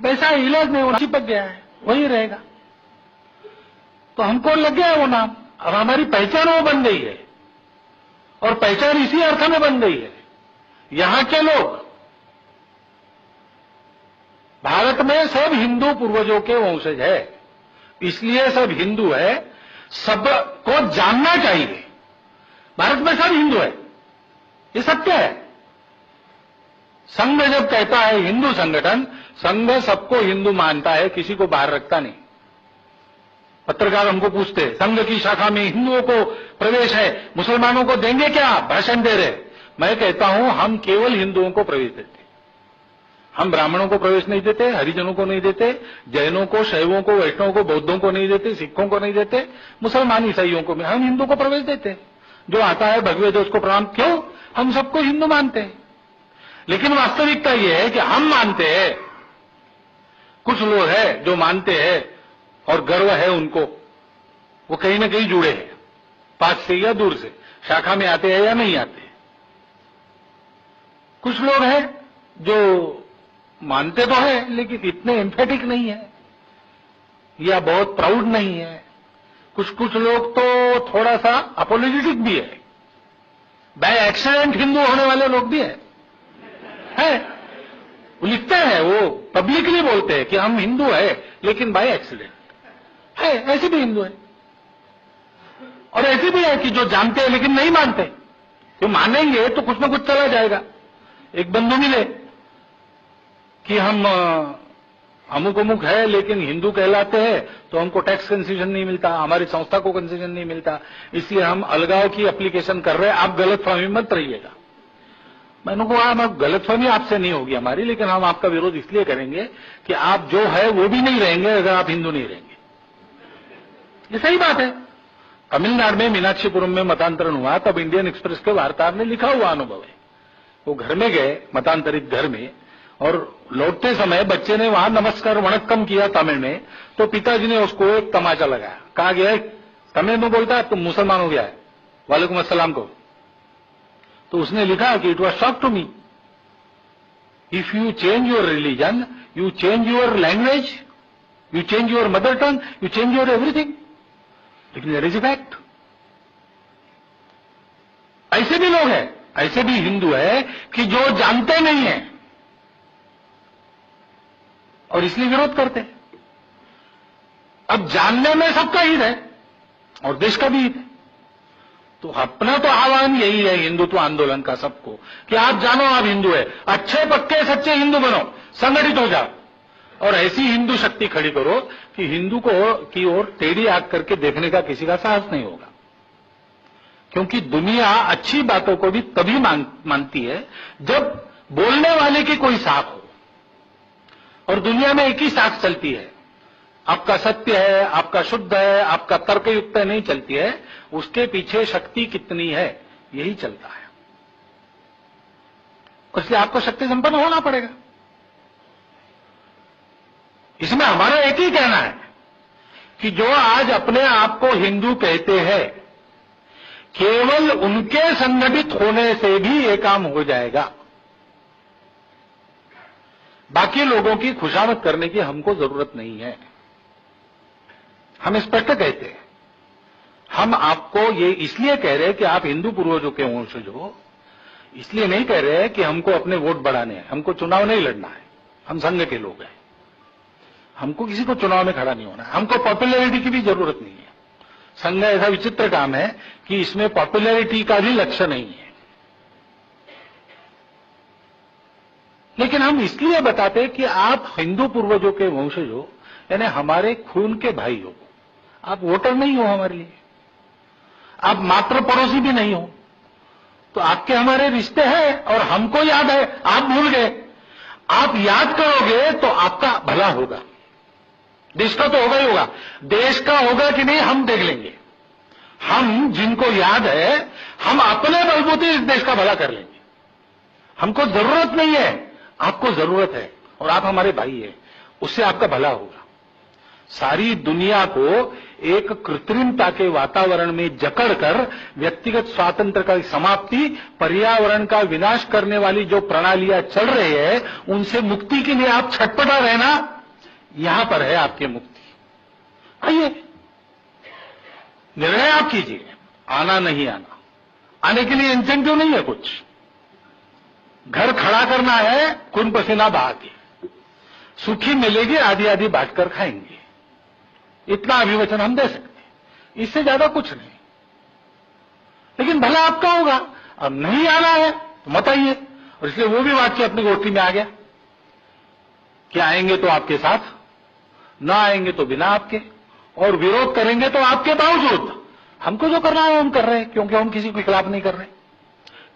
अब ऐसा इलाज नहीं, वो चिपक गया है, वही रहेगा। तो हमको लग गया है वो नाम, अब हमारी पहचान वो बन गई है, और पहचान इसी अर्थ में बन गई है। यहां के लोग भारत में सब हिंदू पूर्वजों के वंशज है, इसलिए सब हिंदू है, सबको जानना चाहिए भारत में सब हिंदू है, ये सत्य है। संघ जब कहता है, हिंदू संगठन, संघ सबको हिंदू मानता है, किसी को बाहर रखता नहीं। पत्रकार हमको पूछते हैं, संघ की शाखा में हिंदुओं को प्रवेश है, मुसलमानों को देंगे क्या, भाषण दे रहे। मैं कहता हूं हम केवल हिंदुओं को प्रवेश देते, हम ब्राह्मणों को प्रवेश नहीं देते, हरिजनों को नहीं देते, जैनों को, शैवों को, वैष्णवों को, बौद्धों को नहीं देते, सिखों को नहीं देते, मुसलमान ईसाइयों को, हम हिंदू को प्रवेश देते। जो आता है भगवे दोष को प्रणाम, क्यों, हम सबको हिंदू मानते हैं। लेकिन वास्तविकता यह है कि हम मानते हैं, कुछ लोग हैं जो मानते हैं और गर्व है उनको, वो कहीं ना कहीं जुड़े हैं, पास से या दूर से, शाखा में आते हैं या नहीं आते। कुछ लोग हैं जो मानते तो है लेकिन इतने एम्फेटिक नहीं है या बहुत प्राउड नहीं है। कुछ लोग तो थोड़ा सा अपोलोजेटिक भी है, बाय एक्सीडेंट हिंदू होने वाले लोग भी है। वो लिखते हैं, वो पब्लिकली बोलते हैं कि हम हिंदू है लेकिन बाय एक्सीडेंट है, ऐसे भी हिंदू है। और ऐसे भी है कि जो जानते हैं लेकिन नहीं मानते, जो मानेंगे तो कुछ ना कुछ चला जाएगा। एक बंधु मिले कि हम अमुक अमुक है लेकिन हिंदू कहलाते हैं, तो हमको टैक्स कंसेशन नहीं मिलता, हमारी संस्था को कंसेशन नहीं मिलता, इसलिए हम अलगाव की एप्लीकेशन कर रहे हैं, आप गलतफहमी मत रहिएगा। मैंने कहा गलतफहमी आपसे नहीं होगी हमारी, लेकिन हम आपका विरोध इसलिए करेंगे कि आप जो है वो भी नहीं रहेंगे अगर आप हिंदू नहीं रहेंगे। ये सही बात है। तमिलनाडु में मीनाक्षीपुरम में मतांतरण हुआ, तब इंडियन एक्सप्रेस के वार्ताहर ने लिखा हुआ अनुभव है। वो घर में गए, मतांतरित घर में, और लौटते समय बच्चे ने वहां नमस्कार वणक्कम किया तमिल में, तो पिताजी ने उसको एक तमाचा लगाया, कहा गया तमिल में बोलता है तुम मुसलमान हो गया है, वालेकुम अस्सलाम को। तो उसने लिखा कि it was shock to me, if you change your religion, you change your language, you change your mother tongue, you change your everything, लेकिन देयर इज अ फैक्ट। ऐसे भी लोग हैं, ऐसे भी हिंदू है कि जो जानते नहीं है और इसलिए विरोध करते हैं। अब जानने में सबका हित है और देश का भी हित है, तो अपना तो आह्वान यही है हिंदुत्व आंदोलन का सबको कि आप जानो आप हिंदू है, अच्छे पक्के सच्चे हिंदू बनो, संगठित हो जाओ और ऐसी हिंदू शक्ति खड़ी करो कि हिंदू को की ओर टेढ़ी आंख करके देखने का किसी का साहस नहीं होगा। क्योंकि दुनिया अच्छी बातों को भी तभी मानती है जब बोलने वाले की कोई साख हो, और दुनिया में एक ही साख चलती है, आपका सत्य है, आपका शुद्ध है, आपका तर्कयुक्त है, नहीं चलती है, उसके पीछे शक्ति कितनी है यही चलता है। इसलिए आपको शक्ति संपन्न होना पड़ेगा। इसमें हमारा एक ही कहना है कि जो आज अपने आप को हिंदू कहते हैं, केवल उनके संगठित होने से भी ये काम हो जाएगा। बाकी लोगों की खुशामद करने की हमको जरूरत नहीं है। हम स्पष्ट कहते हैं, हम आपको ये इसलिए कह रहे हैं कि आप हिंदू पूर्वजों के वंशज हो, इसलिए नहीं कह रहे हैं कि हमको अपने वोट बढ़ाने हैं, हमको चुनाव नहीं लड़ना है, हम संघ के लोग हैं, हमको किसी को चुनाव में खड़ा नहीं होना है, हमको पॉपुलैरिटी की भी जरूरत नहीं है। संघ ऐसा विचित्र काम है कि इसमें पॉपुलैरिटी का भी लक्ष्य नहीं है। लेकिन हम इसलिए बताते कि आप हिंदू पूर्वजों के वंशज हो, यानी हमारे खून के भाई हो, आप वोटर नहीं हो हमारे लिए, आप मात्र पड़ोसी भी नहीं हो, तो आपके हमारे रिश्ते हैं और हमको याद है, आप भूल गए। आप याद करोगे तो आपका भला होगा, देश का तो होगा ही होगा। देश का होगा कि नहीं हम देख लेंगे। हम जिनको याद है हम अपने बलबूते इस देश का भला कर लेंगे। हमको जरूरत नहीं है, आपको जरूरत है और आप हमारे भाई हैं, उससे आपका भला होगा। सारी दुनिया को एक कृत्रिमता के वातावरण में जकड़कर व्यक्तिगत स्वातंत्र का समाप्ति, पर्यावरण का विनाश करने वाली जो प्रणालियां चल रही है, उनसे मुक्ति के लिए आप छटपटा रहना, यहां पर है आपकी मुक्ति। आइए, निर्णय आप कीजिए, आना नहीं आना। आने के लिए इंसेंटिव नहीं है कुछ, घर खड़ा करना है खून पसीना बहा के, सूखी मिलेगी आधी आधी बांटकर खाएंगे, इतना अभिवचन हम दे सकते हैं, इससे ज्यादा कुछ नहीं। लेकिन भला आपका होगा, अब नहीं आना है तो मत आइए। और इसलिए वो भी वाक्य अपनी गोष्ठी में आ गया कि आएंगे तो आपके साथ, ना आएंगे तो बिना आपके, और विरोध करेंगे तो आपके बावजूद। हमको जो करना है हम कर रहे हैं, क्योंकि हम किसी के खिलाफ नहीं कर रहे,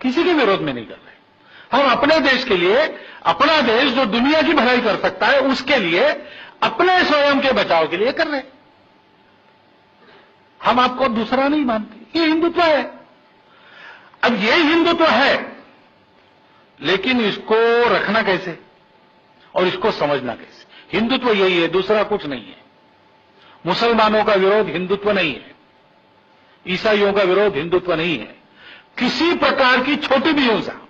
किसी के विरोध में नहीं कर रहे। हम अपने देश के लिए, अपना देश जो दुनिया की भलाई कर सकता है, उसके लिए, अपने स्वयं के बचाव के लिए कर रहे हैं। हम आपको दूसरा नहीं मानते, ये हिंदुत्व है। अब ये हिंदुत्व है, लेकिन इसको रखना कैसे और इसको समझना कैसे? हिंदुत्व यही है, दूसरा कुछ नहीं है। मुसलमानों का विरोध हिंदुत्व नहीं है, ईसाइयों का विरोध हिंदुत्व नहीं है, किसी प्रकार की छोटी भी हिंसा